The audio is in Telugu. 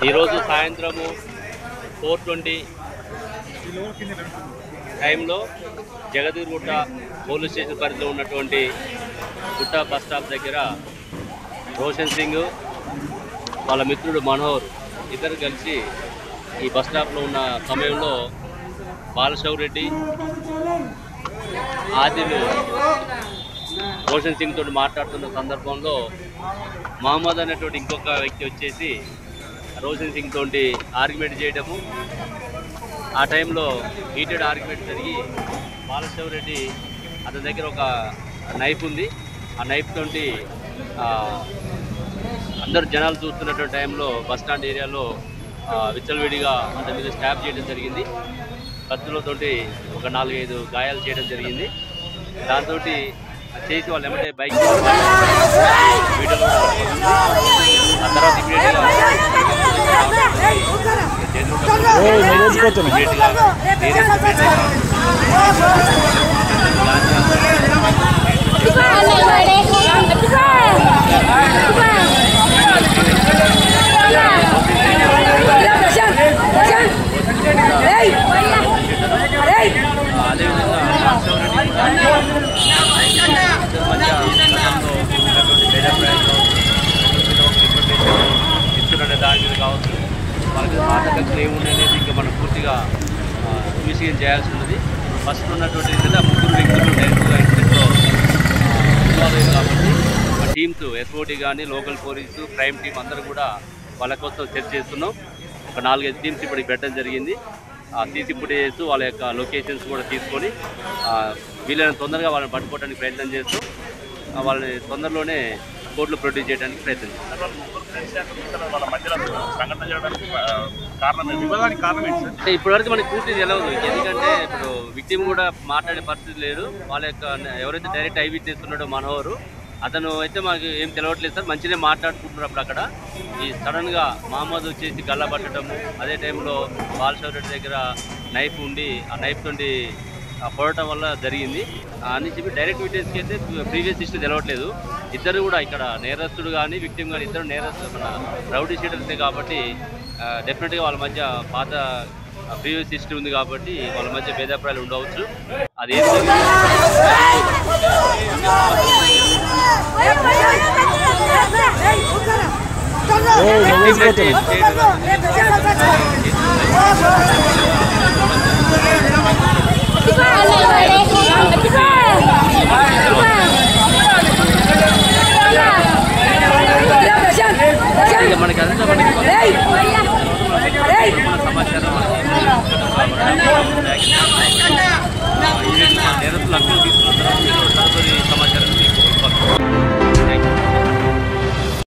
ఈరోజు సాయంత్రము 4:20 టైంలో జగదీర్గుట్ట పోలీస్ స్టేషన్ పరిధిలో ఉన్నటువంటి గుట్ట బస్ స్టాప్ దగ్గర రోషన్ సింగ్ వాళ్ళ మిత్రుడు మనోహర్ ఇద్దరు కలిసి ఈ బస్ స్టాప్లో ఉన్న సమయంలో బాలశౌరెడ్డి ఆదిలు రోషన్ సింగ్ తోటి మాట్లాడుతున్న సందర్భంలో మహమ్మద్ అనేటువంటి ఇంకొక వ్యక్తి వచ్చేసి రోషన్ సింగ్ తోటి ఆర్గ్యుమెంట్ చేయడము, ఆ టైంలో హీటెడ్ ఆర్గ్యుమెంట్ జరిగి బాలశౌరెడ్డి అతని దగ్గర ఒక నైఫ్ ఉంది, ఆ నైఫ్ తోటి అందరు జనాలు చూస్తున్నటువంటి టైంలో బస్టాండ్ ఏరియాలో విచ్చలవిడిగా అతని మీద స్టాప్ చేయడం జరిగింది. కత్తులతోటి ఒక 4-5 గాయాలు చేయడం జరిగింది. దాంతో చేసి వాళ్ళు ఏమంటే బైక్ వీడియోలో ఆ తర్వాత ఇమీడియట్గా ఇస్తున్న దాని మీద కావచ్చు, వాళ్ళకి మాటలు ఏముండనేది ఇంకా మనం పూర్తిగా ఇన్వెస్టిగేషన్ చేయాల్సి ఉన్నది. ఫస్ట్ ఉన్నటువంటి ఏంటంటే 3 వ్యక్తులు డైరెక్ట్గా ఇన్సిడెంట్లో ఇన్వాల్వ్ అయ్యారు కాబట్టి మా టీమ్స్ ఎస్ఓటీ కానీ లోకల్ పోలీసు క్రైమ్ టీం అందరూ కూడా వాళ్ళ కోసం సెర్చ్ చేస్తున్నాం. ఒక 4-5 టీమ్స్ ఇప్పుడు పెట్టడం జరిగింది. సీసీ ఫుటేజెస్ వాళ్ళ యొక్క లొకేషన్స్ కూడా తీసుకొని వీళ్ళని తొందరగా వాళ్ళని పట్టుకోవడానికి ప్రయత్నం చేస్తూ వాళ్ళని తొందరలోనే కోర్టులో ప్రొడ్యూస్ చేయడానికి ప్రయత్నం చేస్తారు. ఇప్పటివరకు మనకి పూర్తి తెలియదు, ఎందుకంటే ఇప్పుడు విక్టిమ్ కూడా మాట్లాడే పరిస్థితి లేదు. వాళ్ళ యొక్క ఎవరైతే డైరెక్ట్ ఐ విట్నెస్ ఉన్నాడో మనోహరు, అతను అయితే మాకు ఏం తెలియట్లేదు సార్, మంచిగా మాట్లాడుకుంటున్నప్పుడు అక్కడ ఈ సడన్గా మహమ్మద్ వచ్చేసి గల్లా పట్టడము, అదే టైంలో బాలశౌరెడ్డి దగ్గర నైఫ్ ఉండి ఆ నైఫ్ తోటి పొడటం వల్ల జరిగింది అని చెప్పి డైరెక్ట్ విట్నెస్కి అయితే ప్రీవియస్ హిస్టరీ తెలవట్లేదు. ఇద్దరు కూడా ఇక్కడ నేరస్తుడు కానీ విక్టిమ్ కానీ ఇద్దరు నేరస్తుడు మన రౌడీ షీటర్సే కాబట్టి డెఫినెట్గా వాళ్ళ మధ్య పాత ప్రీవియస్ హిస్టరీ ఉంది కాబట్టి వాళ్ళ మధ్య భేదాభిప్రాయాలు ఉండవచ్చు. అది ఏం జరిగింది